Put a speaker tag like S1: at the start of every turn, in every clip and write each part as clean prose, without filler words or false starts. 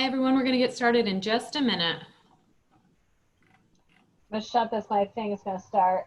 S1: Hi, everyone. We're going to get started in just a minute.
S2: I'm going to shut this. My thing is going to start.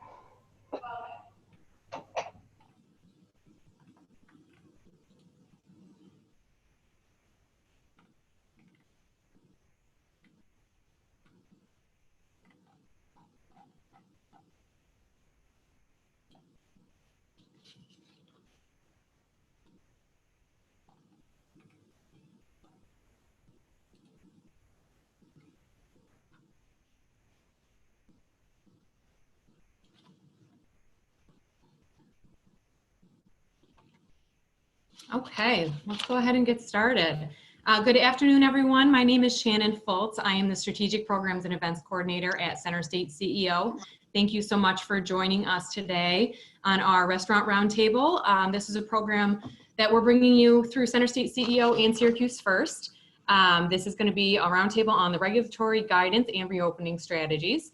S1: Okay, let's go ahead and get started. Good afternoon, everyone. My name is Shannon Fultz. I am the Strategic Programs and Events Coordinator at Center State CEO. Thank you so much for joining us today on our Restaurant Roundtable. This is a program that we're bringing you through Center State CEO and Syracuse First. This is going to be a roundtable on the regulatory guidance and reopening strategies.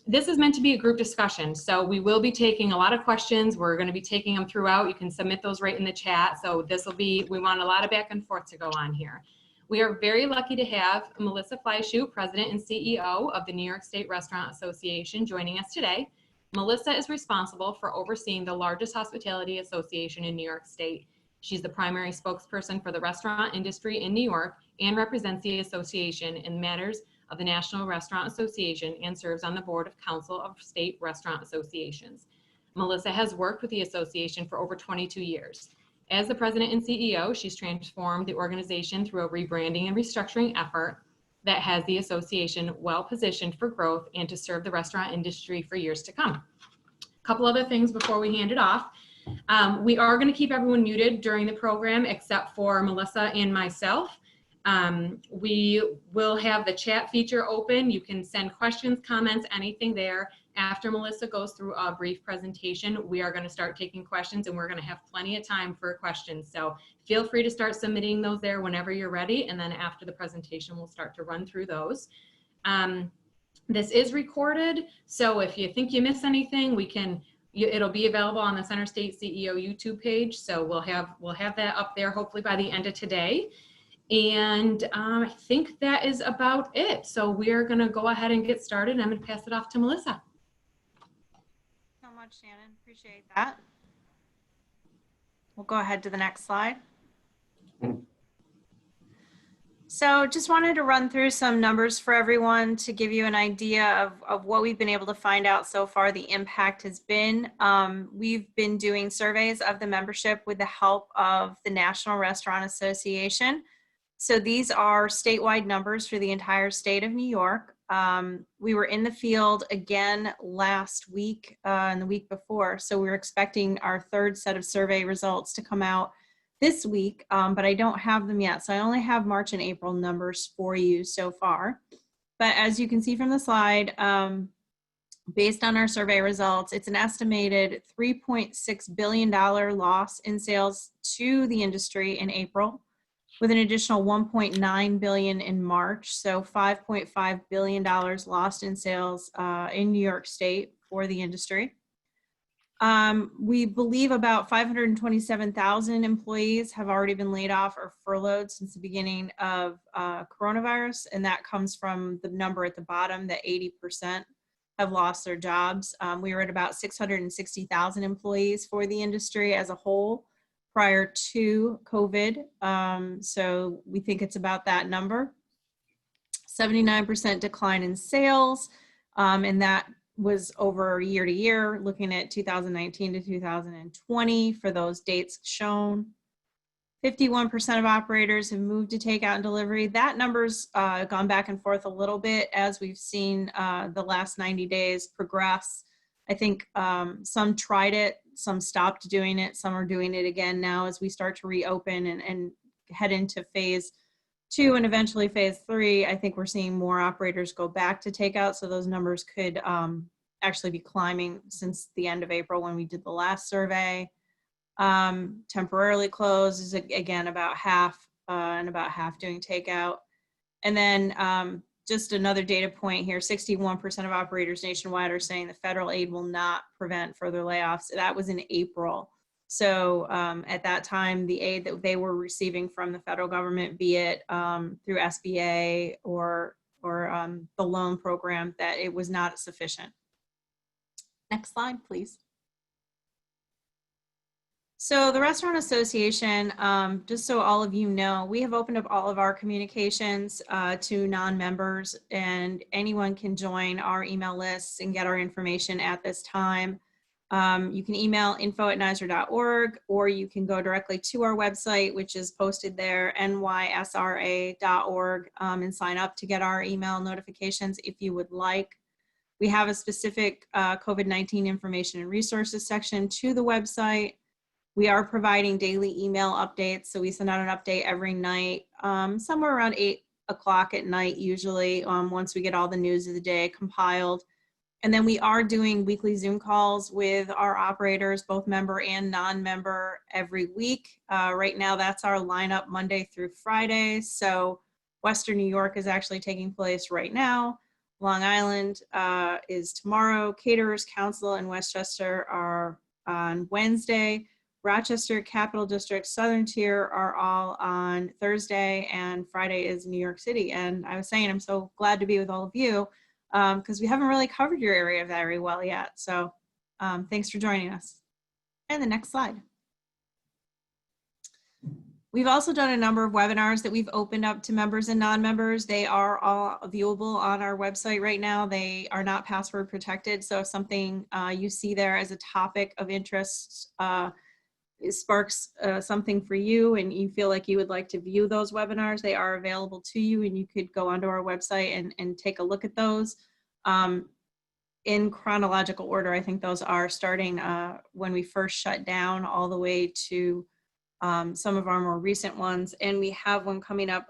S1: This is meant to be a group discussion, so we will be taking a lot of questions. We're going to be taking them throughout. You can submit those right in the chat. So this will be, we want a lot of back and forth to go on here. We are very lucky to have Melissa Fleischut, President and CEO of the New York State Restaurant Association, joining us today. Melissa is responsible for overseeing the largest hospitality association in New York State. She's the primary spokesperson for the restaurant industry in New York and represents the association in matters of the National Restaurant Association and serves on the Board of Council of State Restaurant Associations. Melissa has worked with the association for over 22 years. As the president and CEO, she's transformed the organization through a rebranding and restructuring effort that has the association well positioned for growth and to serve the restaurant industry for years to come. A couple other things before we hand it off. We are going to keep everyone muted during the program except for Melissa and myself. We will have the chat feature open. You can send questions, comments, anything there. After Melissa goes through a brief presentation, we are going to start taking questions, and we're going to have plenty of time for questions. So feel free to start submitting those there whenever you're ready. And then after the presentation, we'll start to run through those. This is recorded. So if you think you miss anything, it'll be available on the Center State CEO YouTube page. So we'll have that up there hopefully by the end of today. And I think that is about it. So we're going to go ahead and get started. I'm going to pass it off to Melissa.
S3: So much, Shannon. Appreciate that. We'll go ahead to the next slide. So just wanted to run through some numbers for everyone to give you an idea of what we've been able to find out so far the impact has been. We've been doing surveys of the membership with the help of the National Restaurant Association. So these are statewide numbers for the entire state of New York. We were in the field again last week and the week before. So we're expecting our third set of survey results to come out this week, but I don't have them yet. So I only have March and April numbers for you so far. But as you can see from the slide, based on our survey results, it's an estimated $3.6 billion loss in sales to the industry in April, with an additional $1.9 billion in March. So $5.5 billion lost in sales in New York State for the industry. We believe about 527,000 employees have already been laid off or furloughed since the beginning of coronavirus. And that comes from the number at the bottom that 80% have lost their jobs. We were at about 660,000 employees for the industry as a whole prior to COVID. So we think it's about that number. 79% decline in sales, and that was over year to year, looking at 2019 to 2020 for those dates shown. 51% of operators have moved to takeout and delivery. That number's gone back and forth a little bit as we've seen the last 90 days progress. I think some tried it, some stopped doing it, some are doing it again now as we start to reopen and head into phase 2 and eventually phase 3. I think we're seeing more operators go back to takeout, so those numbers could actually be climbing since the end of April when we did the last survey. Temporarily closed is again about half and about half doing takeout. And then just another data point here, 61% of operators nationwide are saying the federal aid will not prevent further layoffs. That was in April. So at that time, the aid that they were receiving from the federal government, be it through SBA or the loan program, that it was not sufficient. Next slide, please. So the Restaurant Association, just so all of you know, we have opened up all of our communications to non-members, and anyone can join our email lists and get our information at this time. You can email info@nisr.org, or you can go directly to our website, which is posted there, nysra.org, and sign up to get our email notifications if you would like. We have a specific COVID-19 information and resources section to the website. We are providing daily email updates, so we send out an update every night, somewhere around 8 o'clock at night usually, once we get all the news of the day compiled. And then we are doing weekly Zoom calls with our operators, both member and non-member, every week. Right now, that's our lineup Monday through Friday. So Western New York is actually taking place right now. Long Island is tomorrow. Caterers Council in Westchester are on Wednesday. Rochester, Capital District, Southern Tier are all on Thursday, and Friday is New York City. And I was saying, I'm so glad to be with all of you because we haven't really covered your area very well yet. So thanks for joining us. And the next slide. We've also done a number of webinars that we've opened up to members and non-members. They are all viewable on our website right now. They are not password protected. So if something you see there as a topic of interest it sparks something for you and you feel like you would like to view those webinars, they are available to you, and you could go onto our website and take a look at those. In chronological order, I think those are starting when we first shut down all the way to some of our more recent ones. And we have one coming up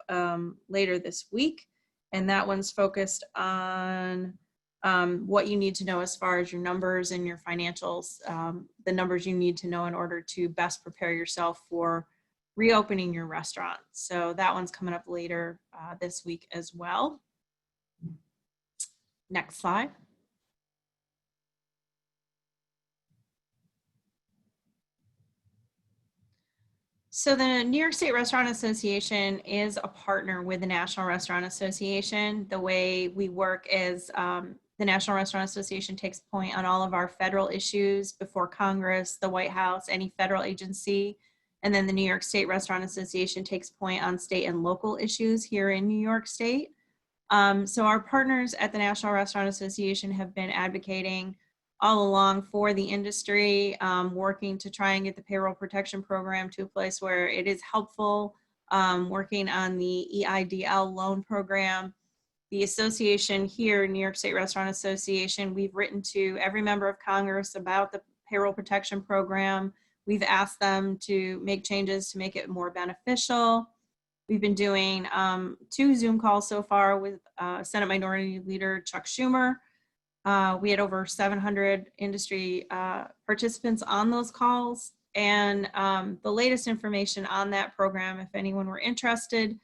S3: later this week, and that one's focused on what you need to know as far as your numbers and your financials, the numbers you need to know in order to best prepare yourself for reopening your restaurant. So that one's coming up later this week as well. Next slide. So the New York State Restaurant Association is a partner with the National Restaurant Association. The way we work is the National Restaurant Association takes point on all of our federal issues before Congress, the White House, any federal agency. And then the New York State Restaurant Association takes point on state and local issues here in New York State. So our partners at the National Restaurant Association have been advocating all along for the industry, working to try and get the payroll protection program to a place where it is helpful, working on the EIDL loan program. The association here, New York State Restaurant Association, we've written to every member of Congress about the payroll protection program. We've asked them to make changes to make it more beneficial. We've been doing 2 Zoom calls so far with Senate Minority Leader Chuck Schumer. We had over 700 industry participants on those calls. And the latest information on that program, if anyone were interested,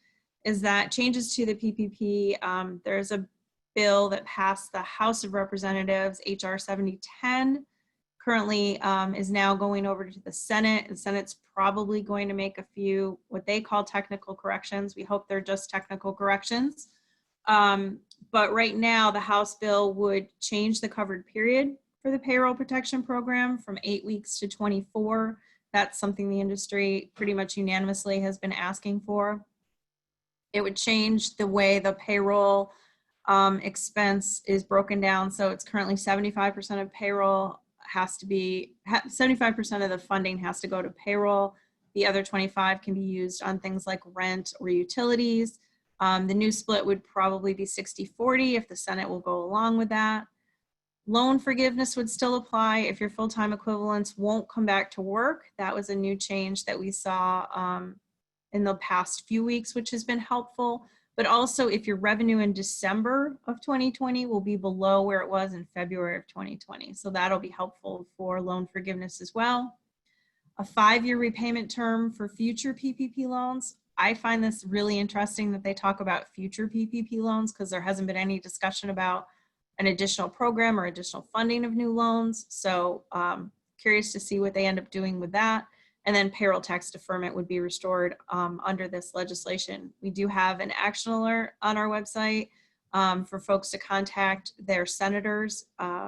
S3: is that changes to the PPP, there's a bill that passed the House of Representatives, HR 7010, currently is now going over to the Senate. The Senate's probably going to make a few, what they call technical corrections. We hope they're just technical corrections. But right now, the House bill would change the covered period for the payroll protection program from 8 weeks to 24. That's something the industry pretty much unanimously has been asking for. It would change the way the payroll expense is broken down. So it's currently 75% of payroll has to be, 75% of the funding has to go to payroll. The other 25 can be used on things like rent or utilities. The new split would probably be 60-40 if the Senate will go along with that. Loan forgiveness would still apply if your full-time equivalents won't come back to work. That was a new change that we saw in the past few weeks, which has been helpful. But also if your revenue in December of 2020 will be below where it was in February of 2020. So that'll be helpful for loan forgiveness as well. A 5-year repayment term for future PPP loans. I find this really interesting that they talk about future PPP loans because there hasn't been any discussion about an additional program or additional funding of new loans. So curious to see what they end up doing with that. And then payroll tax deferment would be restored under this legislation. We do have an action alert on our website for folks to contact their senators.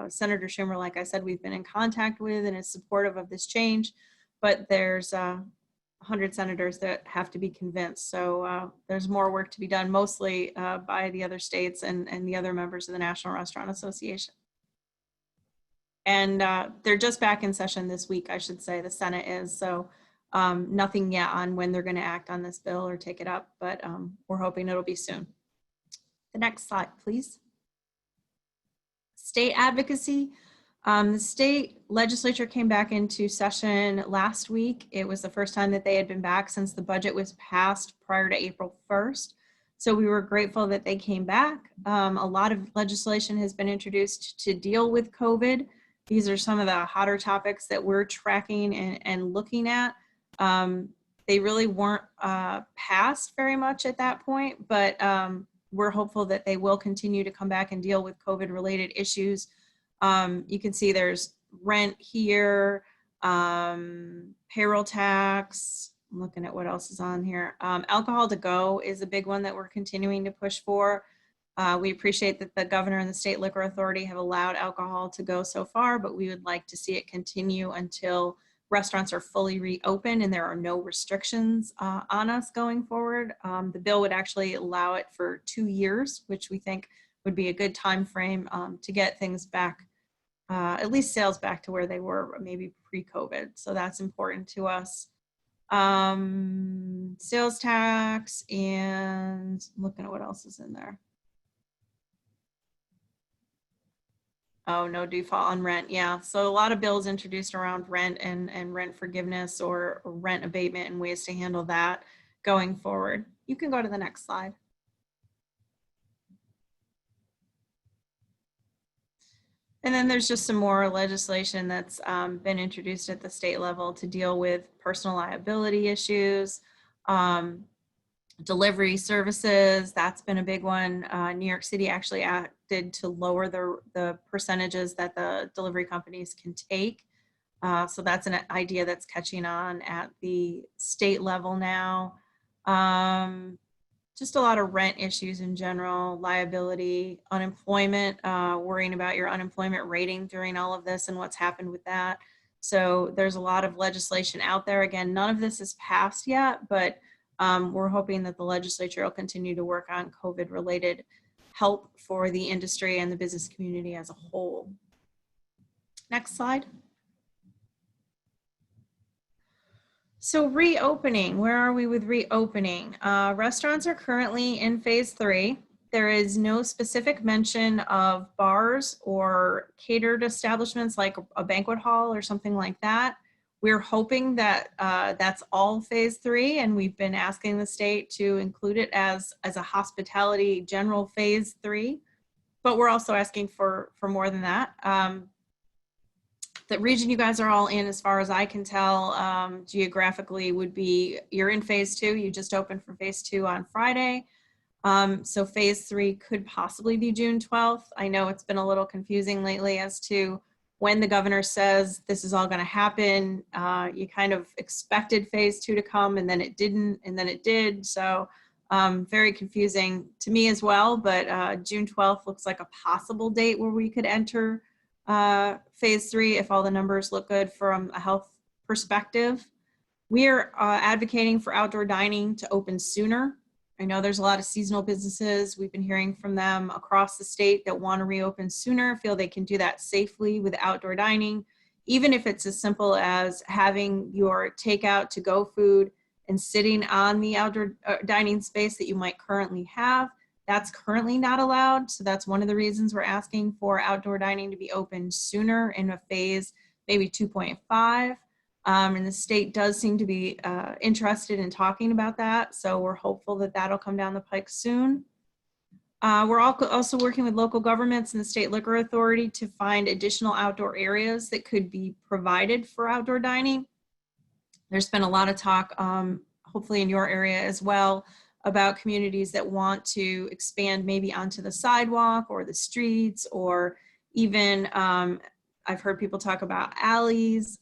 S3: Senator Schumer, like I said, we've been in contact with and is supportive of this change, but there's 100 senators that have to be convinced. So there's more work to be done, mostly by the other states and the other members of the National Restaurant Association. And they're just back in session this week, I should say, the Senate is. So nothing yet on when they're going to act on this bill or take it up, but we're hoping it'll be soon. The next slide, please. State advocacy. The state legislature came back into session last week. It was the first time that they had been back since the budget was passed prior to April 1st. So we were grateful that they came back. A lot of legislation has been introduced to deal with COVID. These are some of the hotter topics that we're tracking and looking at. They really weren't passed very much at that point, but we're hopeful that they will continue to come back and deal with COVID-related issues. You can see there's rent here, payroll tax. I'm looking at what else is on here. Alcohol to go is a big one that we're continuing to push for. We appreciate that the governor and the state liquor authority have allowed alcohol to go so far, but we would like to see it continue until restaurants are fully reopened and there are no restrictions on us going forward. The bill would actually allow it for 2 years, which we think would be a good time frame to get things back, at least sales back to where they were maybe pre-COVID. So that's important to us. Sales tax, and looking at what else is in there. Oh, no default on rent. Yeah, so a lot of bills introduced around rent and rent forgiveness or rent abatement and ways to handle that going forward. You can go to the next slide. And then there's just some more legislation that's been introduced at the state level to deal with personal liability issues, delivery services. That's been a big one. New York City actually acted to lower the percentages that the delivery companies can take. So that's an idea that's catching on at the state level now. Just a lot of rent issues in general, liability, unemployment, worrying about your unemployment rating during all of this and what's happened with that. So there's a lot of legislation out there. Again, none of this is passed yet, but we're hoping that the legislature will continue to work on COVID-related help for the industry and the business community as a whole. Next slide. So reopening, where are we with reopening? Restaurants are currently in phase 3. There is no specific mention of bars or catered establishments like a banquet hall or something like that. We're hoping that that's all phase 3, and we've been asking the state to include it as a hospitality general phase 3, but we're also asking for more than that. The region you guys are all in, as far as I can tell, geographically would be, you're in phase 2, you just opened for phase 2 on Friday. So phase 3 could possibly be June 12th. I know it's been a little confusing lately as to when the governor says this is all going to happen. You kind of expected phase 2 to come and then it didn't, and then it did. So very confusing to me as well, but June 12th looks like a possible date where we could enter phase 3 if all the numbers look good from a health perspective. We are advocating for outdoor dining to open sooner. I know there's a lot of seasonal businesses. We've been hearing from them across the state that want to reopen sooner, feel they can do that safely with outdoor dining, even if it's as simple as having your takeout to go food and sitting on the outdoor dining space that you might currently have. That's currently not allowed. So that's one of the reasons we're asking for outdoor dining to be open sooner in a phase, maybe 2.5. And the state does seem to be interested in talking about that. So we're hopeful that that'll come down the pike soon. We're also working with local governments and the state liquor authority to find additional outdoor areas that could be provided for outdoor dining. There's been a lot of talk, hopefully in your area as well, about communities that want to expand maybe onto the sidewalk or the streets, or even I've heard people talk about alleys.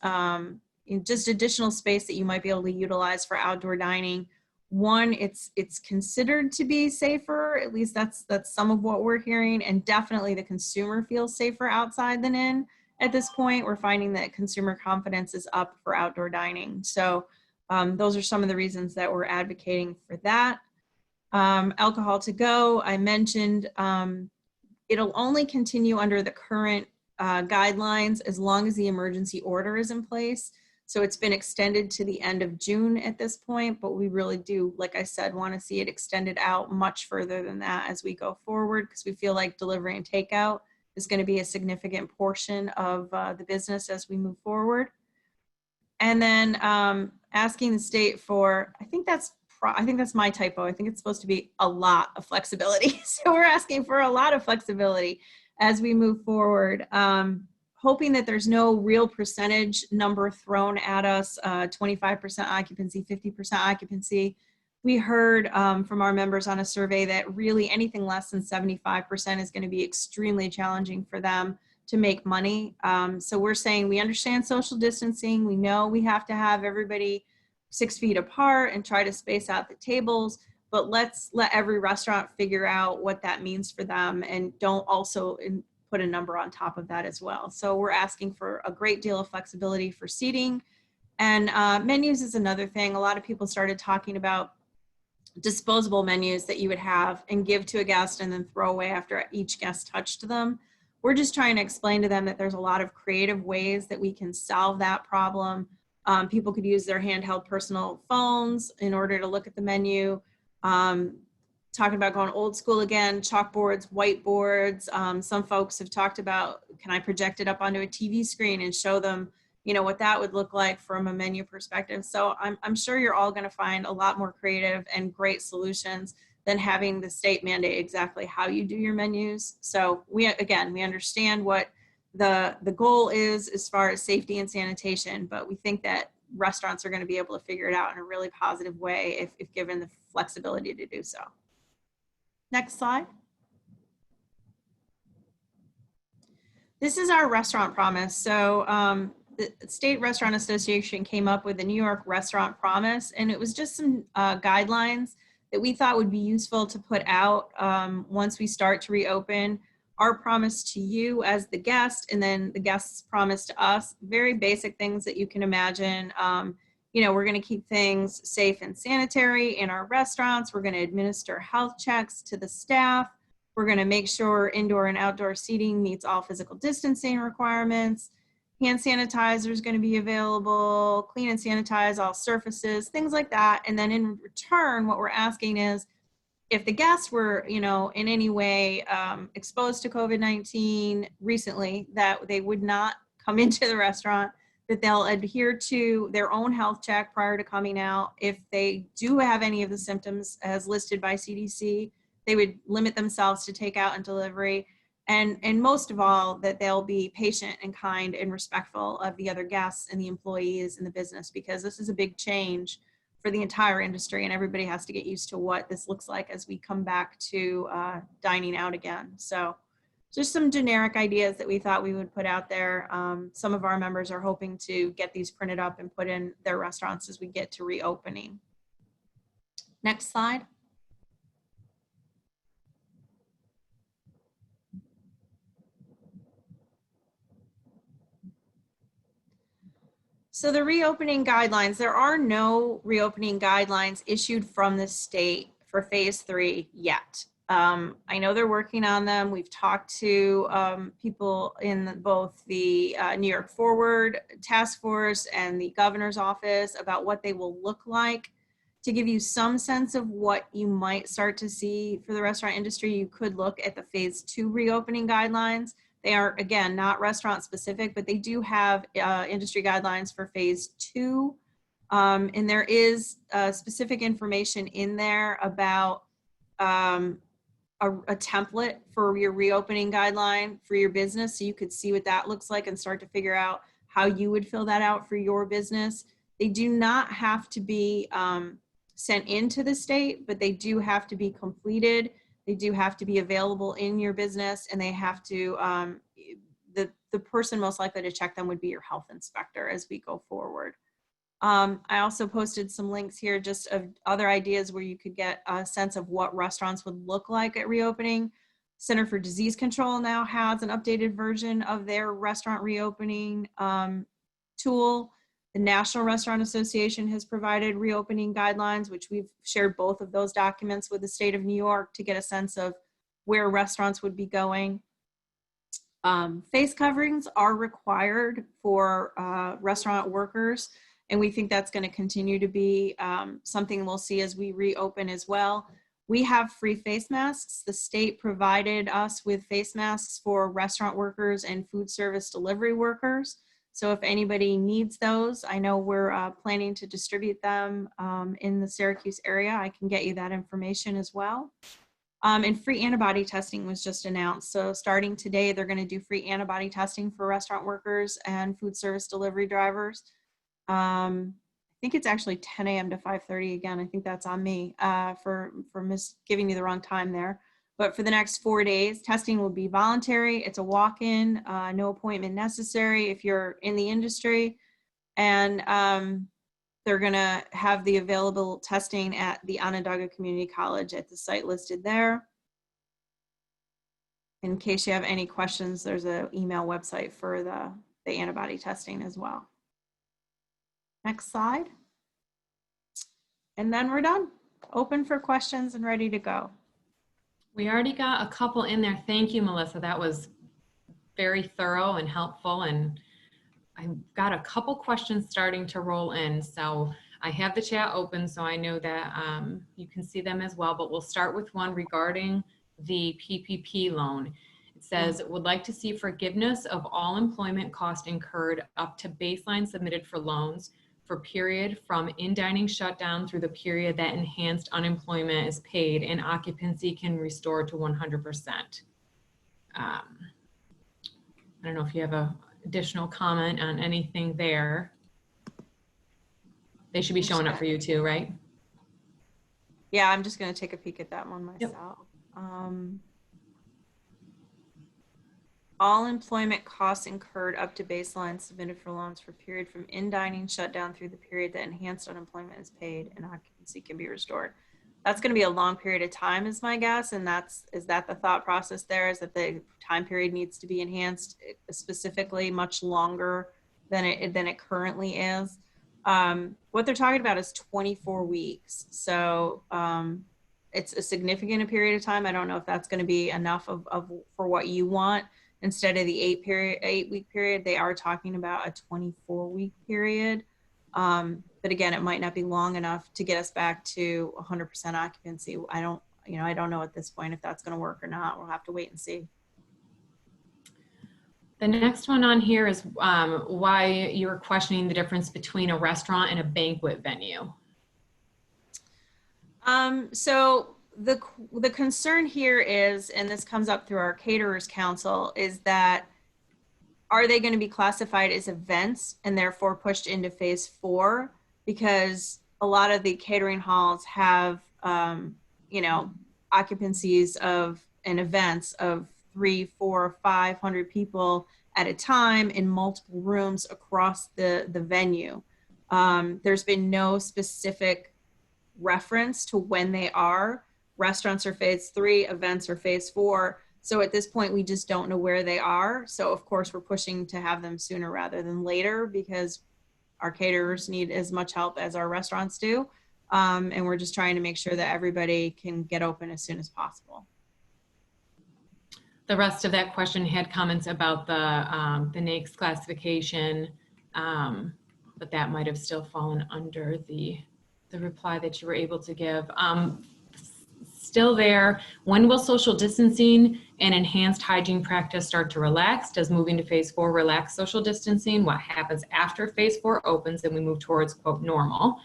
S3: just additional space that you might be able to utilize for outdoor dining. One, it's considered to be safer, at least that's some of what we're hearing, and definitely the consumer feels safer outside than in. At this point, we're finding that consumer confidence is up for outdoor dining. So those are some of the reasons that we're advocating for that. Alcohol to go, I mentioned, it'll only continue under the current guidelines as long as the emergency order is in place. So it's been extended to the end of June at this point, but we really do, like I said, want to see it extended out much further than that as we go forward, because we feel like delivery and takeout is going to be a significant portion of the business as we move forward. And then asking the state for, I think that's my typo. I think it's supposed to be a lot of flexibility. So we're asking for a lot of flexibility as we move forward, hoping that there's no real percentage number thrown at us, 25% occupancy, 50% occupancy. We heard from our members on a survey that really anything less than 75% is going to be extremely challenging for them to make money. So we're saying we understand social distancing. We know we have to have everybody 6 feet apart and try to space out the tables, but let's let every restaurant figure out what that means for them, and don't also put a number on top of that as well. So we're asking for a great deal of flexibility for seating, and menus is another thing. A lot of people started talking about disposable menus that you would have and give to a guest and then throw away after each guest touched them. We're just trying to explain to them that there's a lot of creative ways that we can solve that problem. People could use their handheld personal phones in order to look at the menu. Talking about going old school again, chalkboards, whiteboards. Some folks have talked about, can I project it up onto a TV screen and show them, you know, what that would look like from a menu perspective. So I'm sure you're all going to find a lot more creative and great solutions than having the state mandate exactly how you do your menus. So we understand what the goal is as far as safety and sanitation, but we think that restaurants are going to be able to figure it out in a really positive way if given the flexibility to do so. Next slide. This is our restaurant promise. So the State Restaurant Association came up with the New York Restaurant Promise, and it was just some guidelines that we thought would be useful to put out once we start to reopen. Our promise to you as the guest, and then the guest's promise to us, very basic things that you can imagine. You know, we're going to keep things safe and sanitary in our restaurants. We're going to administer health checks to the staff. We're going to make sure indoor and outdoor seating meets all physical distancing requirements. Hand sanitizer is going to be available, clean and sanitize all surfaces, things like that. And then in return, what we're asking is, if the guests were, you know, in any way exposed to COVID-19 recently, that they would not come into the restaurant, that they'll adhere to their own health check prior to coming out. If they do have any of the symptoms as listed by CDC, they would limit themselves to takeout and delivery. And most of all, that they'll be patient and kind and respectful of the other guests and the employees in the business, because this is a big change for the entire industry, and everybody has to get used to what this looks like as we come back to dining out again. So just some generic ideas that we thought we would put out there. Some of our members are hoping to get these printed up and put in their restaurants as we get to reopening. Next slide. So the reopening guidelines, there are no reopening guidelines issued from the state for phase 3 yet. I know they're working on them. We've talked to people in both the New York Forward Task Force and the governor's office about what they will look like. To give you some sense of what you might start to see for the restaurant industry, you could look at the phase 2 reopening guidelines. They are, again, not restaurant specific, but they do have industry guidelines for phase 2. And there is specific information in there about a template for your reopening guideline for your business. So you could see what that looks like and start to figure out how you would fill that out for your business. They do not have to be sent into the state, but they do have to be completed. They do have to be available in your business, and they have to, the person most likely to check them would be your health inspector as we go forward. I also posted some links here just of other ideas where you could get a sense of what restaurants would look like at reopening. Center for Disease Control now has an updated version of their restaurant reopening tool. The National Restaurant Association has provided reopening guidelines, which we've shared both of those documents with the state of New York to get a sense of where restaurants would be going. Face coverings are required for restaurant workers, and we think that's going to continue to be something we'll see as we reopen as well. We have free face masks. The state provided us with face masks for restaurant workers and food service delivery workers. So if anybody needs those, I know we're planning to distribute them in the Syracuse area. I can get you that information as well. And free antibody testing was just announced. So starting today, they're going to do free antibody testing for restaurant workers and food service delivery drivers. I think it's actually 10 a.m. to 5:30 again. I think that's on me for giving you the wrong time there. But for the next 4 days, testing will be voluntary. It's a walk-in, no appointment necessary if you're in the industry. And they're gonna have the available testing at the Onondaga Community College at the site listed there. In case you have any questions, there's an email website for the antibody testing as well. Next slide. And then we're done. Open for questions and ready to go.
S1: We already got a couple in there. Thank you, Melissa. That was very thorough and helpful. And I've got a couple questions starting to roll in. So I have the chat open, so I know that you can see them as well. But we'll start with one regarding the PPP loan. It says, would like to see forgiveness of all employment cost incurred up to baseline submitted for loans for period from in-dining shutdown through the period that enhanced unemployment is paid and occupancy can restore to 100%. I don't know if you have a additional comment on anything there. They should be showing up for you too, right?
S3: Yeah, I'm just going to take a peek at that one myself. Yep. All employment costs incurred up to baseline submitted for loans for period from in-dining shutdown through the period that enhanced unemployment is paid and occupancy can be restored. That's going to be a long period of time is my guess. And is that the thought process there, is that the time period needs to be enhanced specifically much longer than it currently is. What they're talking about is 24 weeks. So it's a significant period of time. I don't know if that's going to be enough for what you want. Instead of the 8-week period, they are talking about a 24-week period. But again, it might not be long enough to get us back to 100% occupancy. I don't know at this point if that's going to work or not. We'll have to wait and see.
S1: The next one on here is why you were questioning the difference between a restaurant and a banquet venue.
S3: So the concern here is, and this comes up through our caterers council, is that are they going to be classified as events and therefore pushed into phase 4? Because a lot of the catering halls have, occupancies and events of 300, 400, 500 people at a time in multiple rooms across the venue. There's been no specific reference to when they are. Restaurants are phase 3, events are phase 4. So at this point, we just don't know where they are. So of course, we're pushing to have them sooner rather than later because our caterers need as much help as our restaurants do. And we're just trying to make sure that everybody can get open as soon as possible.
S1: The rest of that question had comments about the NAICS classification, but that might have still fallen under the reply that you were able to give. Still there, when will social distancing and enhanced hygiene practice start to relax? Does moving to phase 4 relax social distancing? What happens after phase 4 opens and we move towards, quote, normal?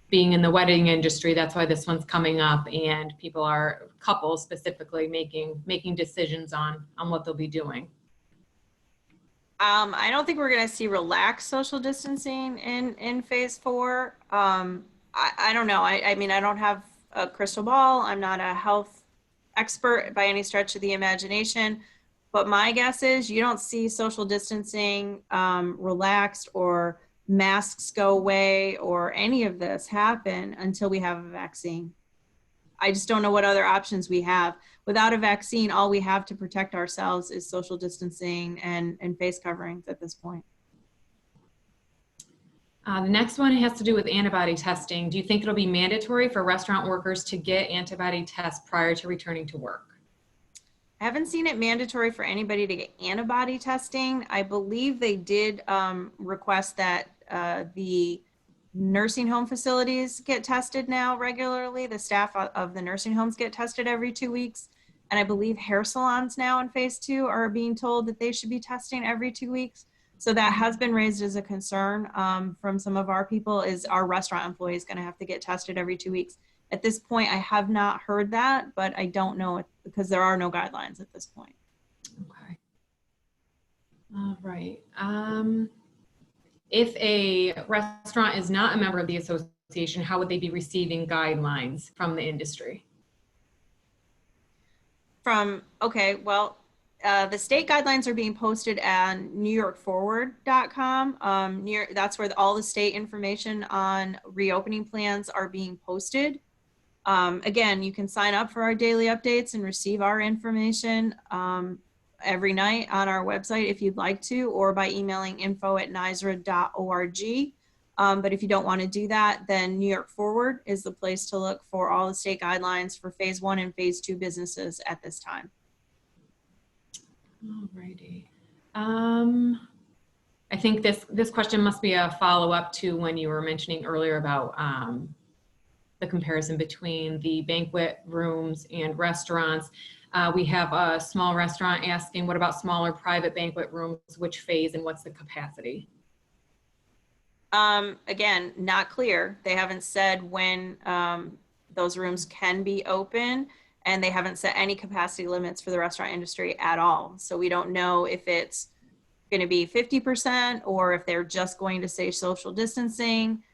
S1: Being in the wedding industry, that's why this one's coming up, and couples specifically making decisions on what they'll be doing.
S3: I don't think we're going to see relaxed social distancing in phase 4. I don't know. I mean, I don't have a crystal ball. I'm not a health expert by any stretch of the imagination, but my guess is you don't see social distancing relaxed or masks go away or any of this happen until we have a vaccine. I just don't know what other options we have. Without a vaccine, all we have to protect ourselves is social distancing and face coverings at this point.
S1: The next one has to do with antibody testing. Do you think it'll be mandatory for restaurant workers to get antibody tests prior to returning to work?
S3: I haven't seen it mandatory for anybody to get antibody testing. I believe they did request that the nursing home facilities get tested now regularly. The staff of the nursing homes get tested every 2 weeks. And I believe hair salons now in phase 2 are being told that they should be testing every 2 weeks. So that has been raised as a concern from some of our people, is our restaurant employees going to have to get tested every 2 weeks. At this point, I have not heard that, but I don't know it because there are no guidelines at this point.
S1: Okay. All right. If a restaurant is not a member of the association, how would they be receiving guidelines from the industry?
S3: Okay, well, the state guidelines are being posted on NewYorkForward.com. That's where all the state information on reopening plans are being posted. Again, you can sign up for our daily updates and receive our information every night on our website if you'd like to, or by emailing info@nisra.org. But if you don't want to do that, then New York Forward is the place to look for all the state guidelines for phase 1 and phase 2 businesses at this time.
S1: All righty. I think this question must be a follow-up to when you were mentioning earlier about the comparison between the banquet rooms and restaurants. We have a small restaurant asking, what about smaller private banquet rooms? Which phase and what's the capacity?
S3: Again, not clear. They haven't said when those rooms can be open, and they haven't set any capacity limits for the restaurant industry at all. So we don't know if it's going to be 50% or if they're just going to say social distancing.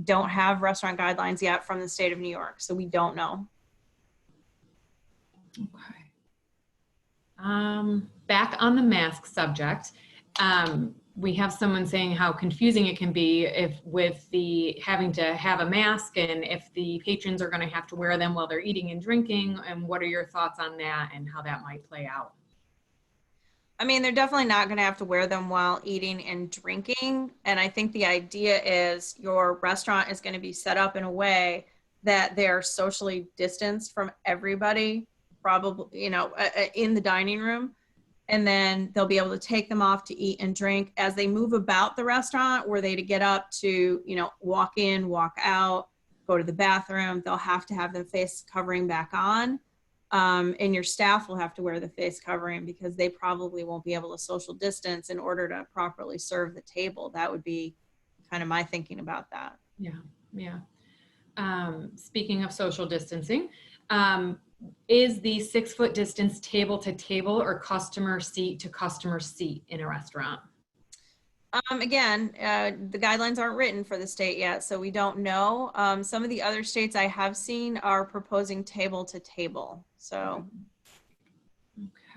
S3: Don't have restaurant guidelines yet from the state of New York, so we don't know.
S1: Okay. Back on the mask subject, we have someone saying how confusing it can be if with the having to have a mask and if the patrons are going to have to wear them while they're eating and drinking, and what are your thoughts on that and how that might play out?
S3: I mean, they're definitely not going to have to wear them while eating and drinking. And I think the idea is your restaurant is going to be set up in a way that they're socially distanced from everybody, probably, in the dining room. And then they'll be able to take them off to eat and drink as they move about the restaurant. Were they to get up to, walk in, walk out, go to the bathroom, they'll have to have the face covering back on. And your staff will have to wear the face covering because they probably won't be able to social distance in order to properly serve the table. That would be kind of my thinking about that.
S1: Yeah. Speaking of social distancing, is the 6-foot distance table to table or customer seat to customer seat in a restaurant?
S3: Again, the guidelines aren't written for the state yet, so we don't know. Some of the other states I have seen are proposing table to table. So,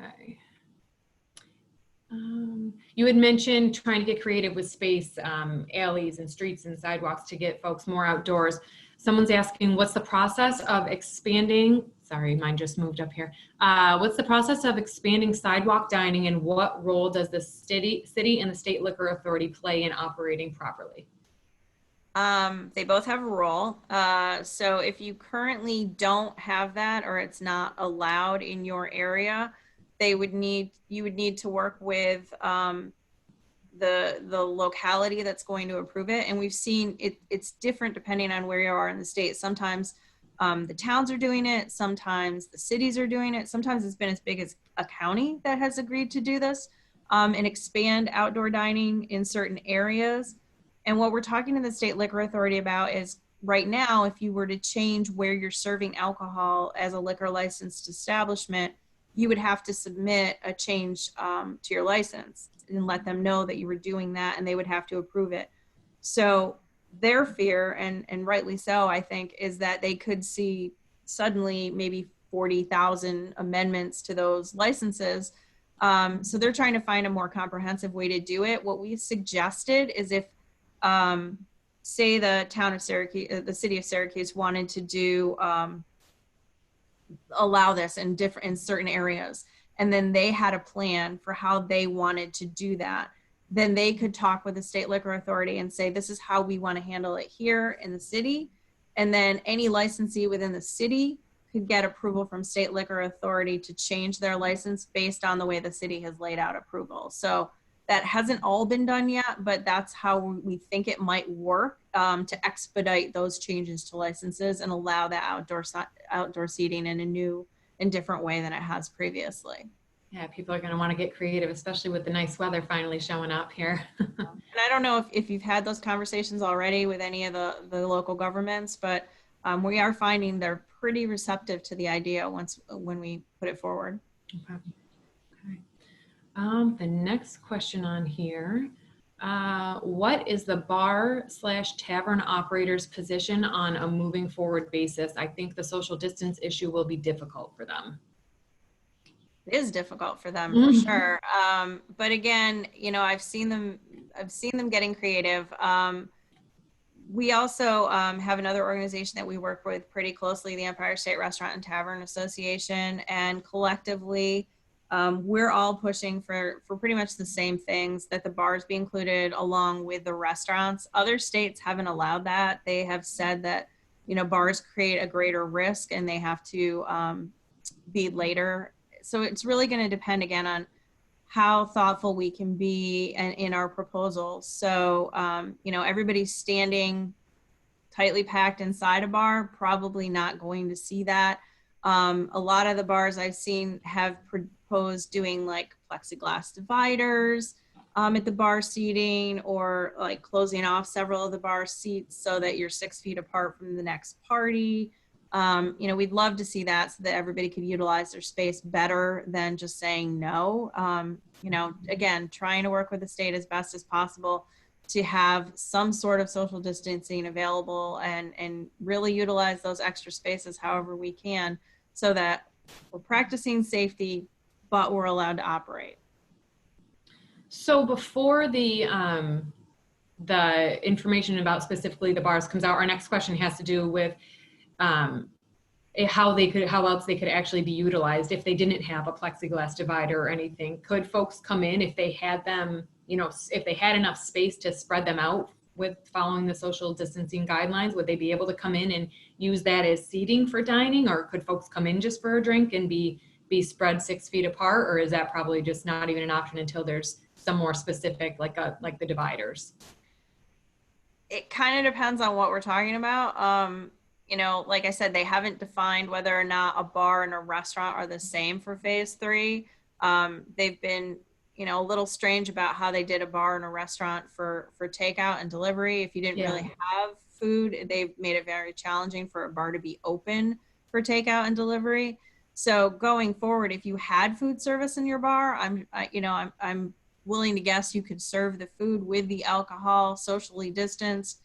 S1: okay. You had mentioned trying to get creative with space, alleys and streets and sidewalks to get folks more outdoors. Someone's asking, what's the process of expanding? Sorry, mine just moved up here. What's the process of expanding sidewalk dining, and what role does the city and the state liquor authority play in operating properly?
S3: They both have a role. So if you currently don't have that, or it's not allowed in your area, you would need to work with the locality that's going to approve it. And we've seen it's different depending on where you are in the state. Sometimes the towns are doing it. Sometimes the cities are doing it. Sometimes it's been as big as a county that has agreed to do this and expand outdoor dining in certain areas. And what we're talking to the state liquor authority about is right now, if you were to change where you're serving alcohol as a liquor licensed establishment, you would have to submit a change to your license and let them know that you were doing that, and they would have to approve it. So their fear, and rightly so, I think, is that they could see suddenly maybe 40,000 amendments to those licenses. So they're trying to find a more comprehensive way to do it. What we've suggested is if say the town of Syracuse, the city of Syracuse wanted to do, allow this in certain areas, and then they had a plan for how they wanted to do that, then they could talk with the state liquor authority and say, this is how we want to handle it here in the city. And then any licensee within the city could get approval from state liquor authority to change their license based on the way the city has laid out approval. So that hasn't all been done yet, but that's how we think it might work, to expedite those changes to licenses and allow that outdoor seating in a new and different way than it has previously.
S1: Yeah, people are going to want to get creative, especially with the nice weather finally showing up here.
S3: And I don't know if you've had those conversations already with any of the local governments, but we are finding they're pretty receptive to the idea when we put it forward.
S1: Okay. The next question on here, what is the bar/tavern operator's position on a moving forward basis? I think the social distance issue will be difficult for them.
S3: It is difficult for them for sure. But again, I've seen them getting creative. We also have another organization that we work with pretty closely, the Empire State Restaurant and Tavern Association, and collectively, we're all pushing for pretty much the same things, that the bars be included along with the restaurants. Other states haven't allowed that. They have said that, bars create a greater risk and they have to be later. So it's really going to depend again on how thoughtful we can be in our proposals. So, everybody's standing tightly packed inside a bar, probably not going to see that. A lot of the bars I've seen have proposed doing like plexiglass dividers at the bar seating, or like closing off several of the bar seats so that you're 6 feet apart from the next party. We'd love to see that so that everybody could utilize their space better than just saying no. Again, trying to work with the state as best as possible to have some sort of social distancing available and really utilize those extra spaces however we can, so that we're practicing safety, but we're allowed to operate.
S1: So before the information about specifically the bars comes out, our next question has to do with how else they could actually be utilized if they didn't have a plexiglass divider or anything. Could folks come in if they had them, if they had enough space to spread them out with following the social distancing guidelines? Would they be able to come in and use that as seating for dining, or could folks come in just for a drink and be spread 6 feet apart, or is that probably just not even an option until there's some more specific, like the dividers?
S3: It kind of depends on what we're talking about. Like I said, they haven't defined whether or not a bar and a restaurant are the same for phase 3. They've been, a little strange about how they did a bar and a restaurant for takeout and delivery. If you didn't really have food, they've made it very challenging for a bar to be open for takeout and delivery. So going forward, if you had food service in your bar, I'm willing to guess you could serve the food with the alcohol, socially distanced.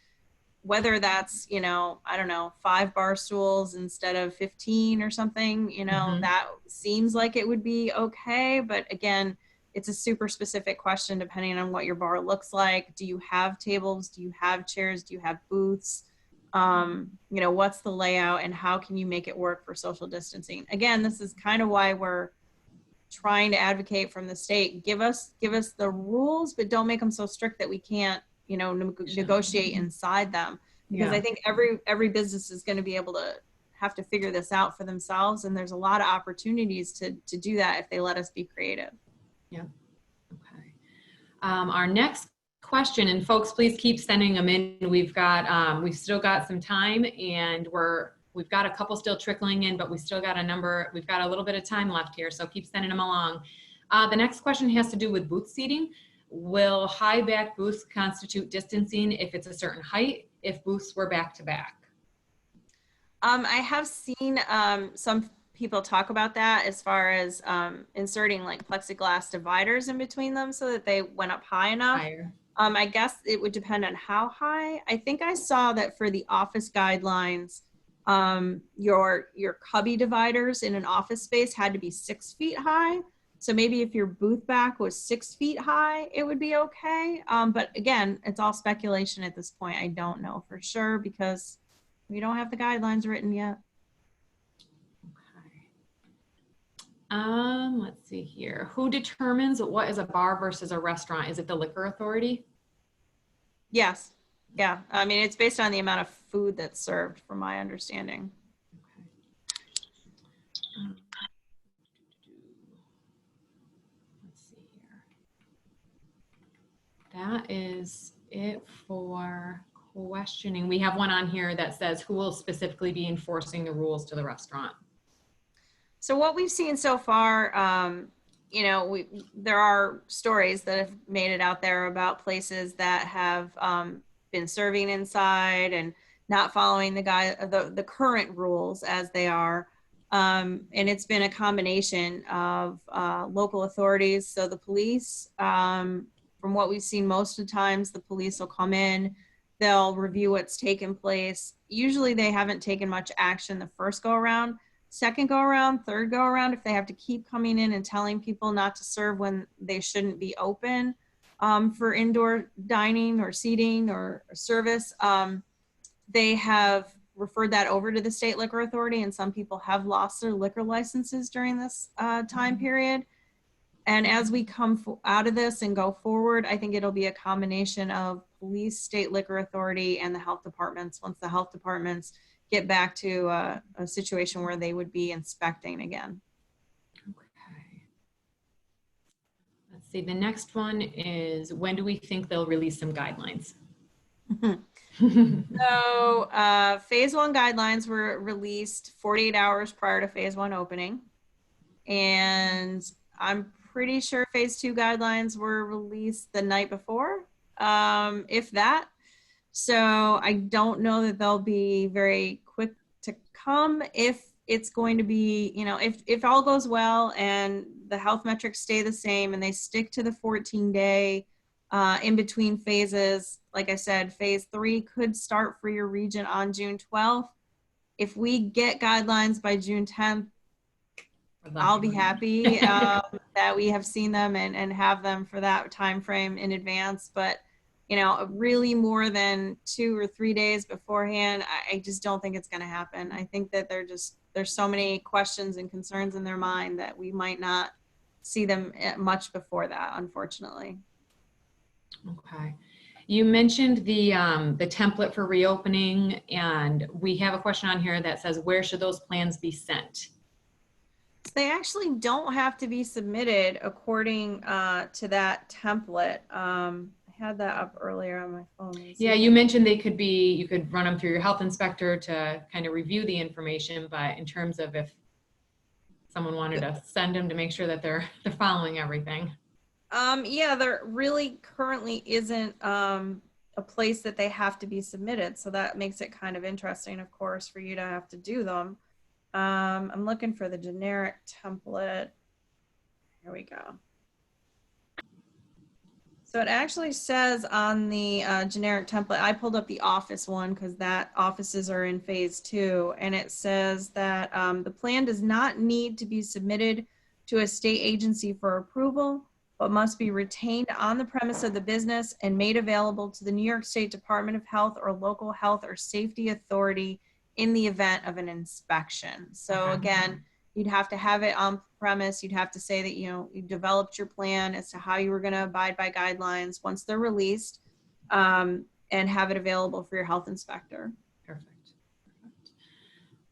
S3: Whether that's, 5 bar stools instead of 15 or something, that seems like it would be okay. But again, it's a super specific question depending on what your bar looks like. Do you have tables? Do you have chairs? Do you have booths? What's the layout and how can you make it work for social distancing? Again, this is kind of why we're trying to advocate from the state. Give us the rules, but don't make them so strict that we can't negotiate inside them, because I think every business is going to be able to have to figure this out for themselves, and there's a lot of opportunities to do that if they let us be creative.
S1: Yeah. Okay. Our next question, and folks, please keep sending them in. We've still got some time, and we've got a couple still trickling in, but we still got we've got a little bit of time left here, so keep sending them along. The next question has to do with booth seating. Will high back booths constitute distancing if it's a certain height, if booths were back to back?
S3: I have seen some people talk about that as far as inserting like plexiglass dividers in between them so that they went up high enough.
S1: Higher.
S3: I guess it would depend on how high. I think I saw that for the office guidelines, your cubby dividers in an office space had to be 6 feet high. So maybe if your booth back was 6 feet high, it would be okay. But again, it's all speculation at this point. I don't know for sure because we don't have the guidelines written yet.
S1: Okay. Let's see here. Who determines what is a bar versus a restaurant? Is it the liquor authority?
S3: Yes. Yeah. I mean, it's based on the amount of food that's served, from my understanding.
S1: Okay. Let's see here. That is it for questioning. We have one on here that says who will specifically be enforcing the rules to the restaurant?
S3: So what we've seen so far, you know, there are stories that have made it out there about places that have been serving inside and not following the current rules as they are. And it's been a combination of local authorities. So the police, from what we've seen most of the times, the police will come in, they'll review what's taken place. Usually they haven't taken much action the first go around. Second go around, third go around, if they have to keep coming in and telling people not to serve when they shouldn't be open for indoor dining or seating or service, they have referred that over to the state liquor authority, and some people have lost their liquor licenses during this time period. And as we come out of this and go forward, I think it'll be a combination of police, state liquor authority, and the health departments. Once the health departments get back to a situation where they would be inspecting again.
S1: Okay. Let's see, the next one is when do we think they'll release some guidelines?
S3: So phase 1 guidelines were released 48 hours prior to phase 1 opening. And I'm pretty sure phase 2 guidelines were released the night before, if that. So I don't know that they'll be very quick to come. If it's going to be, you know, if all goes well and the health metrics stay the same and they stick to the 14-day in between phases, like I said, phase 3 could start for your region on June 12th. If we get guidelines by June 10th, I'll be happy that we have seen them and have them for that time frame in advance. But you know, really more than 2 or 3 days beforehand, I just don't think it's going to happen. I think that there's so many questions and concerns in their mind that we might not see them much before that, unfortunately.
S1: Okay. You mentioned the template for reopening, and we have a question on here that says, where should those plans be sent?
S3: They actually don't have to be submitted according to that template. I had that up earlier on my phone.
S1: Yeah, you mentioned they could be, you could run them through your health inspector to kind of review the information, but in terms of if someone wanted to send them to make sure that they're following everything.
S3: Yeah, there really currently isn't a place that they have to be submitted. So that makes it kind of interesting, of course, for you to have to do them. I'm looking for the generic template. Here we go. So it actually says on the generic template, I pulled up the office one because that offices are in phase 2. And it says that the plan does not need to be submitted to a state agency for approval, but must be retained on the premise of the business and made available to the New York State Department of Health or local health or safety authority in the event of an inspection. So again, you'd have to have it on premise. You'd have to say that, you know, you developed your plan as to how you were going to abide by guidelines once they're released, and have it available for your health inspector.
S1: Perfect.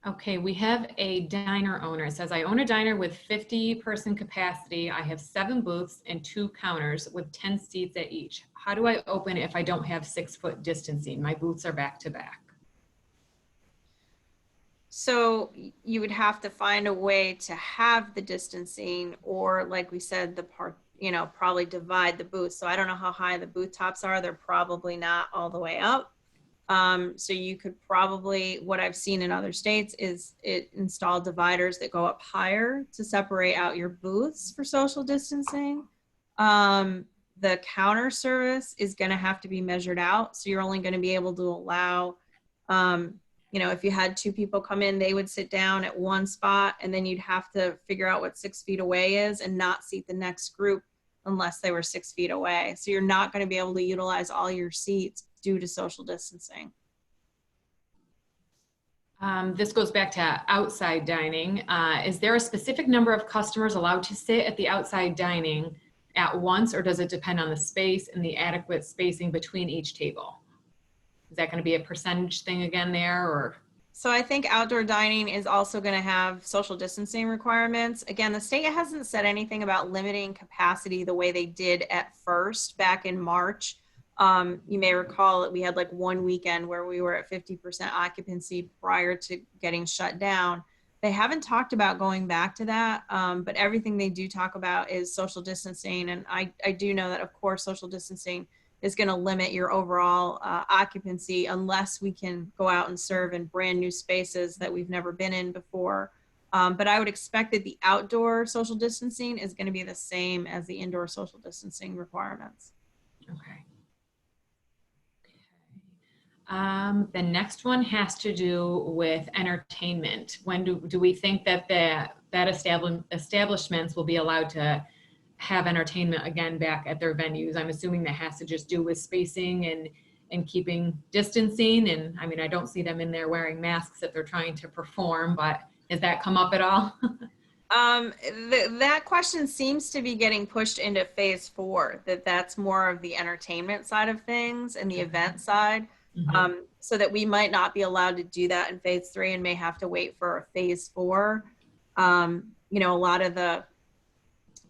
S1: Okay, we have a diner owner. It says, I own a diner with 50-person capacity. I have 7 booths and 2 counters with 10 seats at each. How do I open if I don't have 6-foot distancing? My booths are back to back.
S3: So you would have to find a way to have the distancing, or like we said, the part, you know, probably divide the booths. So I don't know how high the booth tops are. They're probably not all the way up. So you could probably, what I've seen in other states is it install dividers that go up higher to separate out your booths for social distancing. The counter service is going to have to be measured out. So you're only going to be able to allow You know, if you had two people come in, they would sit down at one spot, and then you'd have to figure out what 6 feet away is and not seat the next group unless they were 6 feet away. So you're not going to be able to utilize all your seats due to social distancing.
S1: This goes back to outside dining. Is there a specific number of customers allowed to sit at the outside dining at once, or does it depend on the space and the adequate spacing between each table? Is that going to be a percentage thing again there, or?
S3: So I think outdoor dining is also going to have social distancing requirements. Again, the state hasn't said anything about limiting capacity the way they did at first back in March. You may recall that we had like one weekend where we were at 50% occupancy prior to getting shut down. They haven't talked about going back to that, but everything they do talk about is social distancing. And I do know that, of course, social distancing is going to limit your overall occupancy unless we can go out and serve in brand new spaces that we've never been in before. But I would expect that the outdoor social distancing is going to be the same as the indoor social distancing requirements.
S1: Okay. The next one has to do with entertainment. When do we think that establishments will be allowed to have entertainment again back at their venues? I'm assuming that has to just do with spacing and keeping distancing. And I mean, I don't see them in there wearing masks if they're trying to perform, but has that come up at all?
S3: That question seems to be getting pushed into phase 4, that's more of the entertainment side of things and the event side.
S1: Mm-hmm.
S3: So that we might not be allowed to do that in phase 3 and may have to wait for a phase 4. You know, a lot of the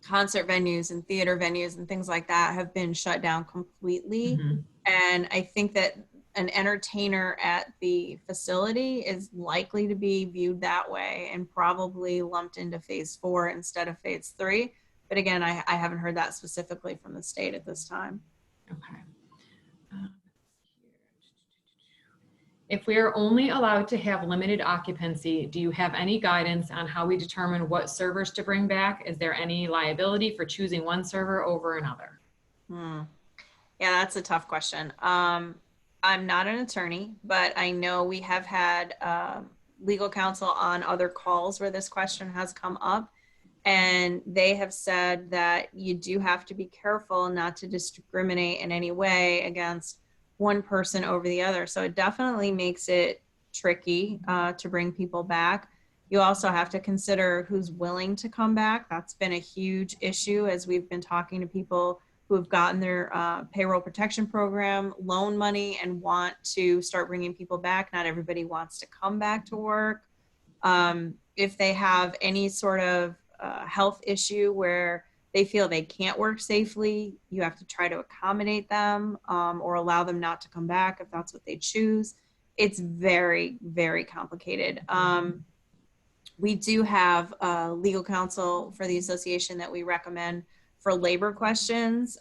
S3: concert venues and theater venues and things like that have been shut down completely.
S1: Mm-hmm.
S3: And I think that an entertainer at the facility is likely to be viewed that way and probably lumped into phase 4 instead of phase 3. But again, I haven't heard that specifically from the state at this time.
S1: Okay. If we are only allowed to have limited occupancy, do you have any guidance on how we determine what servers to bring back? Is there any liability for choosing one server over another?
S3: Yeah, that's a tough question. I'm not an attorney, but I know we have had legal counsel on other calls where this question has come up, and they have said that you do have to be careful not to discriminate in any way against one person over the other. So it definitely makes it tricky to bring people back. You also have to consider who's willing to come back. That's been a huge issue as we've been talking to people who have gotten their payroll protection program loan money and want to start bringing people back. Not everybody wants to come back to work. If they have any sort of health issue where they feel they can't work safely, you have to try to accommodate them or allow them not to come back if that's what they choose. It's very, very complicated. We do have legal counsel for the association that we recommend for labor questions.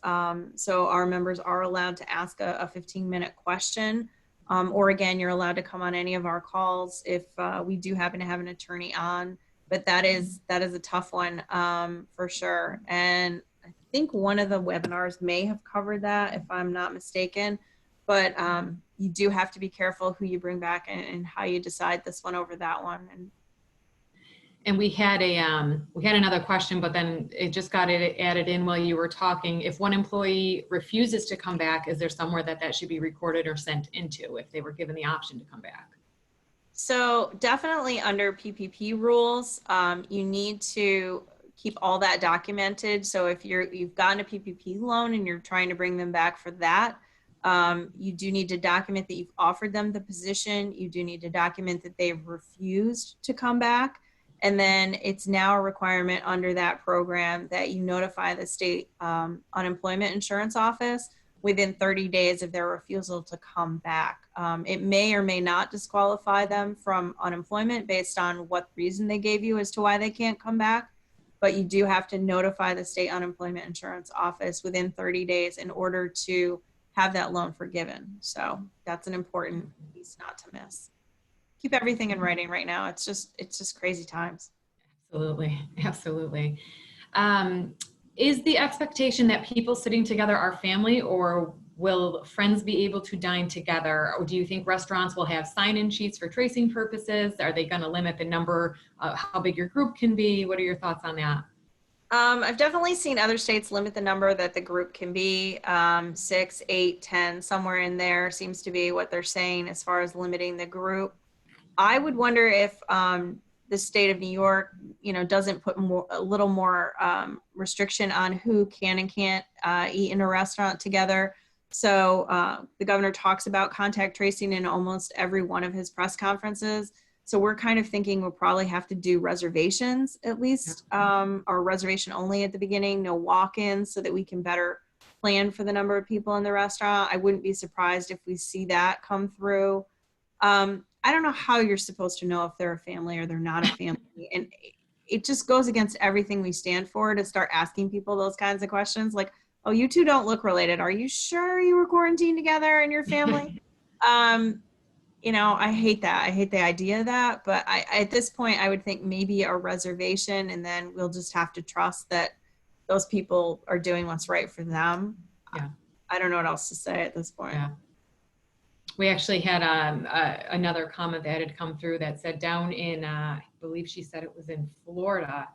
S3: So our members are allowed to ask a 15-minute question. Or again, you're allowed to come on any of our calls if we do happen to have an attorney on. But that is a tough one for sure. And I think one of the webinars may have covered that if I'm not mistaken, but you do have to be careful who you bring back and how you decide this one over that one.
S1: And we had another question, but then it just got added in while you were talking. If one employee refuses to come back, is there somewhere that should be recorded or sent into if they were given the option to come back?
S3: So definitely under PPP rules, you need to keep all that documented. So if you've gotten a PPP loan and you're trying to bring them back for that, you do need to document that you've offered them the position. You do need to document that they've refused to come back. And then it's now a requirement under that program that you notify the state unemployment insurance office within 30 days of their refusal to come back. It may or may not disqualify them from unemployment based on what reason they gave you as to why they can't come back, but you do have to notify the state unemployment insurance office within 30 days in order to have that loan forgiven. So that's an important piece not to miss. Keep everything in writing right now. It's just crazy times.
S1: Absolutely, absolutely. Is the expectation that people sitting together are family, or Will friends be able to dine together? Or do you think restaurants will have sign-in sheets for tracing purposes? Are they going to limit the number, how big your group can be? What are your thoughts on that?
S3: I've definitely seen other states limit the number that the group can be. 6, 8, 10, somewhere in there seems to be what they're saying as far as limiting the group. I would wonder if the state of New York, doesn't put a little more restriction on who can and can't eat in a restaurant together. So the governor talks about contact tracing in almost every one of his press conferences. So we're kind of thinking we'll probably have to do reservations at least, or reservation only at the beginning, no walk-ins, so that we can better plan for the number of people in the restaurant. I wouldn't be surprised if we see that come through. I don't know how you're supposed to know if they're a family or they're not a family. And it just goes against everything we stand for to start asking people those kinds of questions. Like, oh, you two don't look related. Are you sure you were quarantined together and your family? I hate that. I hate the idea of that. But at this point, I would think maybe a reservation, and then we'll just have to trust that those people are doing what's right for them.
S1: Yeah.
S3: I don't know what else to say at this point.
S1: Yeah. We actually had another comment that had come through that said down in, I believe she said it was in Florida,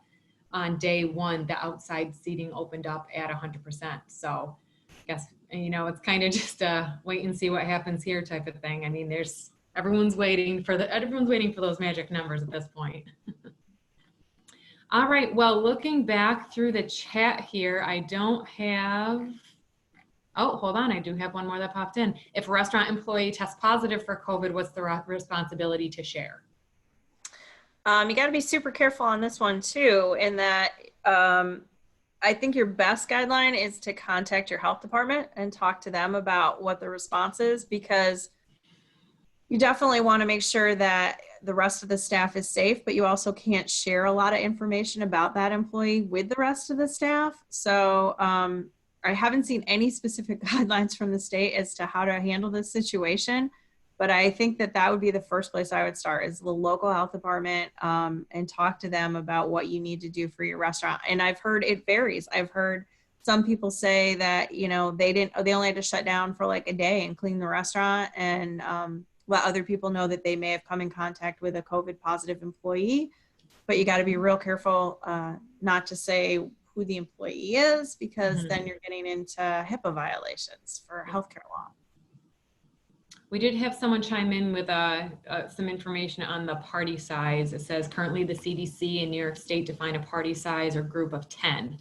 S1: on day one, the outside seating opened up at 100%. So I guess, it's kind of just a wait and see what happens here type of thing. I mean, everyone's waiting for those magic numbers at this point. All right, well, looking back through the chat here, I don't have, oh, hold on, I do have one more that popped in. If a restaurant employee tests positive for COVID, what's the responsibility to share?
S3: You got to be super careful on this one too, in that I think your best guideline is to contact your health department and talk to them about what the response is, because you definitely want to make sure that the rest of the staff is safe, but you also can't share a lot of information about that employee with the rest of the staff. So I haven't seen any specific guidelines from the state as to how to handle this situation. But I think that would be the first place I would start, is the local health department, and talk to them about what you need to do for your restaurant. And I've heard it varies. I've heard some people say that, they only had to shut down for like a day and clean the restaurant, and let other people know that they may have come in contact with a COVID positive employee. But you got to be real careful not to say who the employee is, because then you're getting into HIPAA violations for healthcare law.
S1: We did have someone chime in with some information on the party size. It says currently the CDC in New York State define a party size or group of 10,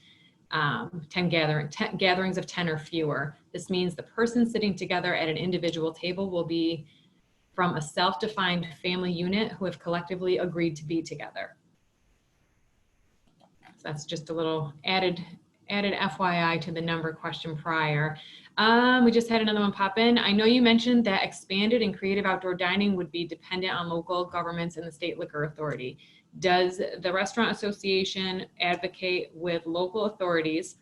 S1: 10 gatherings of 10 or fewer. This means the person sitting together at an individual table will be from a self-defined family unit who have collectively agreed to be together. So that's just a little added FYI to the number question prior. We just had another one pop in. I know you mentioned that expanded and creative outdoor dining would be dependent on local governments and the state liquor authority. Does the Restaurant Association advocate with local authorities?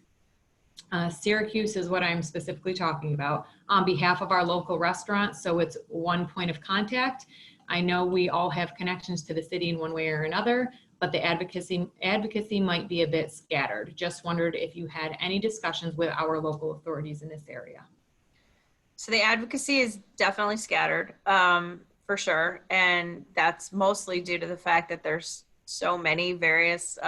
S1: Syracuse is what I'm specifically talking about, on behalf of our local restaurants. So it's one point of contact. I know we all have connections to the city in one way or another, but the advocacy might be a bit scattered. Just wondered if you had any discussions with our local authorities in this area.
S3: So the advocacy is definitely scattered, for sure. And that's mostly due to the fact that there's so many various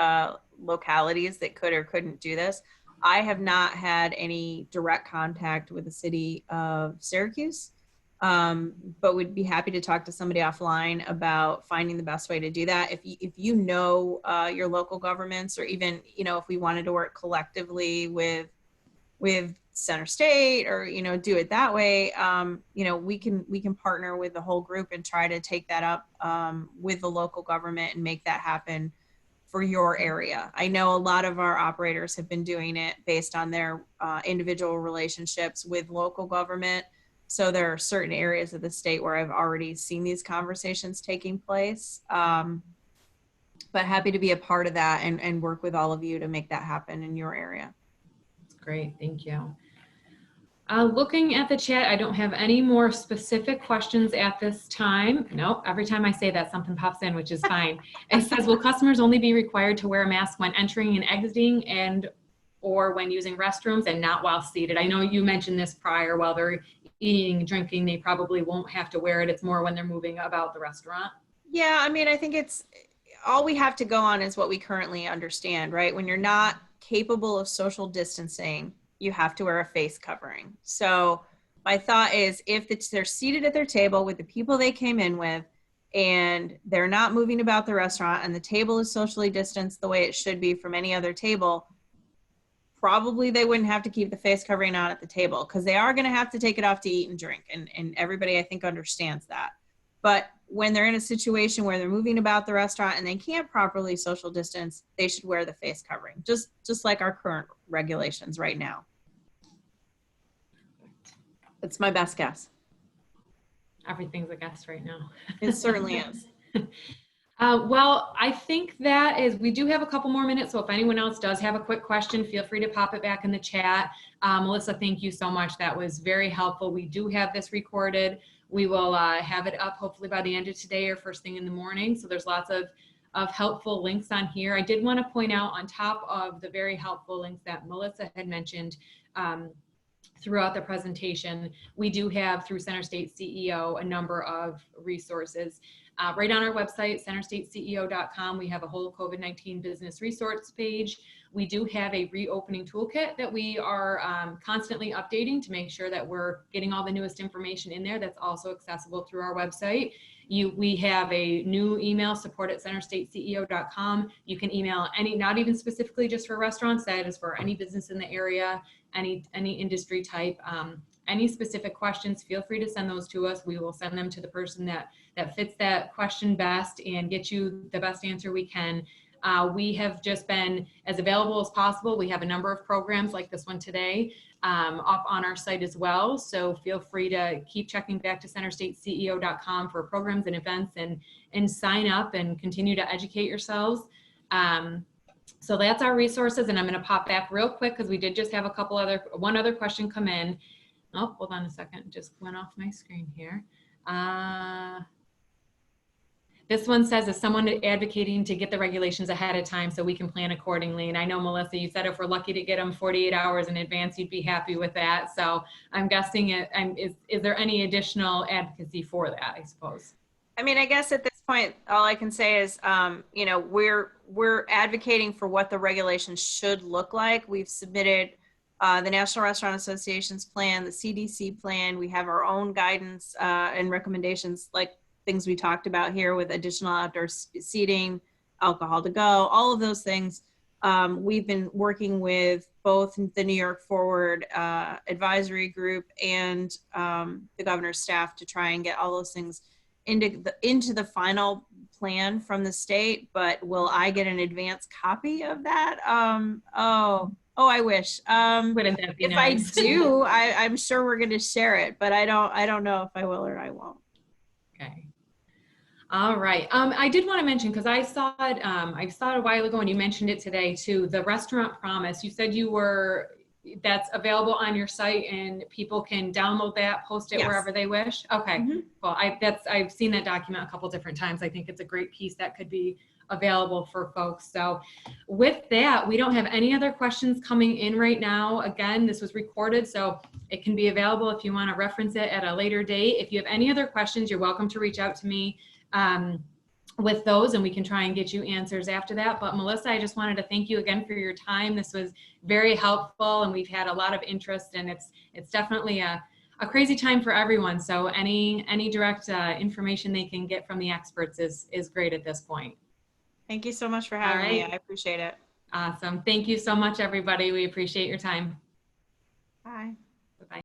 S3: localities that could or couldn't do this. I have not had any direct contact with the city of Syracuse, but would be happy to talk to somebody offline about finding the best way to do that. If you know your local governments, or even, if we wanted to work collectively with Center State, or, do it that way, we can partner with the whole group and try to take that up with the local government and make that happen for your area. I know a lot of our operators have been doing it based on their individual relationships with local government. So there are certain areas of the state where I've already seen these conversations taking place. But happy to be a part of that and work with all of you to make that happen in your area.
S1: That's great, thank you. Looking at the chat, I don't have any more specific questions at this time. Nope, every time I say that, something pops in, which is fine. It says, will customers only be required to wear a mask when entering and exiting, and or when using restrooms, and not while seated. I know you mentioned this prior. While they're eating, drinking, they probably won't have to wear it. It's more when they're moving about the restaurant.
S3: Yeah, I mean, I think it's all we have to go on is what we currently understand, right? When you're not capable of social distancing, you have to wear a face covering. So my thought is if they're seated at their table with the people they came in with and they're not moving about the restaurant and the table is socially distanced the way it should be from any other table, probably they wouldn't have to keep the face covering on at the table because they are going to have to take it off to eat and drink. And everybody, I think, understands that. But when they're in a situation where they're moving about the restaurant and they can't properly social distance, they should wear the face covering, just like our current regulations right now. That's my best guess.
S1: Everything's a guess right now.
S3: It certainly is.
S1: Well, I think we do have a couple more minutes. So if anyone else does have a quick question, feel free to pop it back in the chat. Melissa, thank you so much. That was very helpful. We do have this recorded. We will have it up hopefully by the end of today or first thing in the morning. So there's lots of helpful links on here. I did want to point out on top of the very helpful links that Melissa had mentioned throughout the presentation, we do have through Center State CEO a number of resources. Right on our website, centerstateceo.com, we have a whole COVID-19 business resource page. We do have a reopening toolkit that we are constantly updating to make sure that we're getting all the newest information in there. That's also accessible through our website. We have a new email, support@centerstateceo.com. You can email any, not even specifically just for restaurants, that is for any business in the area, any industry type. Any specific questions, feel free to send those to us. We will send them to the person that fits that question best and get you the best answer we can. We have just been as available as possible. We have a number of programs like this one today up on our site as well. So feel free to keep checking back to centerstateceo.com for programs and events and sign up and continue to educate yourselves. So that's our resources, and I'm going to pop back real quick because we did just have one other question come in. Oh, hold on a second. Just went off my screen here. This one says, is someone advocating to get the regulations ahead of time so we can plan accordingly? And I know, Melissa, you said if we're lucky to get them 48 hours in advance, you'd be happy with that. So I'm guessing is there any additional advocacy for that, I suppose?
S3: I mean, I guess at this point, all I can say is, you know, we're advocating for what the regulations should look like. We've submitted the National Restaurant Association's plan, the CDC plan. We have our own guidance and recommendations, like things we talked about here with additional outdoor seating, alcohol to go, all of those things. We've been working with both the New York Forward advisory group and the governor's staff to try and get all those things into the final plan from the state. But will I get an advance copy of that? Oh, I wish.
S1: Wouldn't that be
S3: if
S1: nice?
S3: I do, I'm sure we're going to share it, but I don't know if I will or I won't.
S1: Okay. All right. I did want to mention, because I saw it a while ago and you mentioned it today too, the restaurant promise. You said that's available on your site and people can download that, post it wherever they wish. Okay. Mm-hmm. Well, I've seen that document a couple different times. I think it's a great piece that could be available for folks. So with that, we don't have any other questions coming in right now. Again, this was recorded, so it can be available if you want to reference it at a later date. If you have any other questions, you're welcome to reach out to me with those, and we can try and get you answers after that. But Melissa, I just wanted to thank you again for your time. This was very helpful, and we've had a lot of interest, and it's definitely a crazy time for everyone. So any direct information they can get from the experts is great at this point.
S3: Thank you so much for having me. I appreciate it.
S1: Awesome. Thank you so much, everybody. We appreciate your time.
S3: Bye.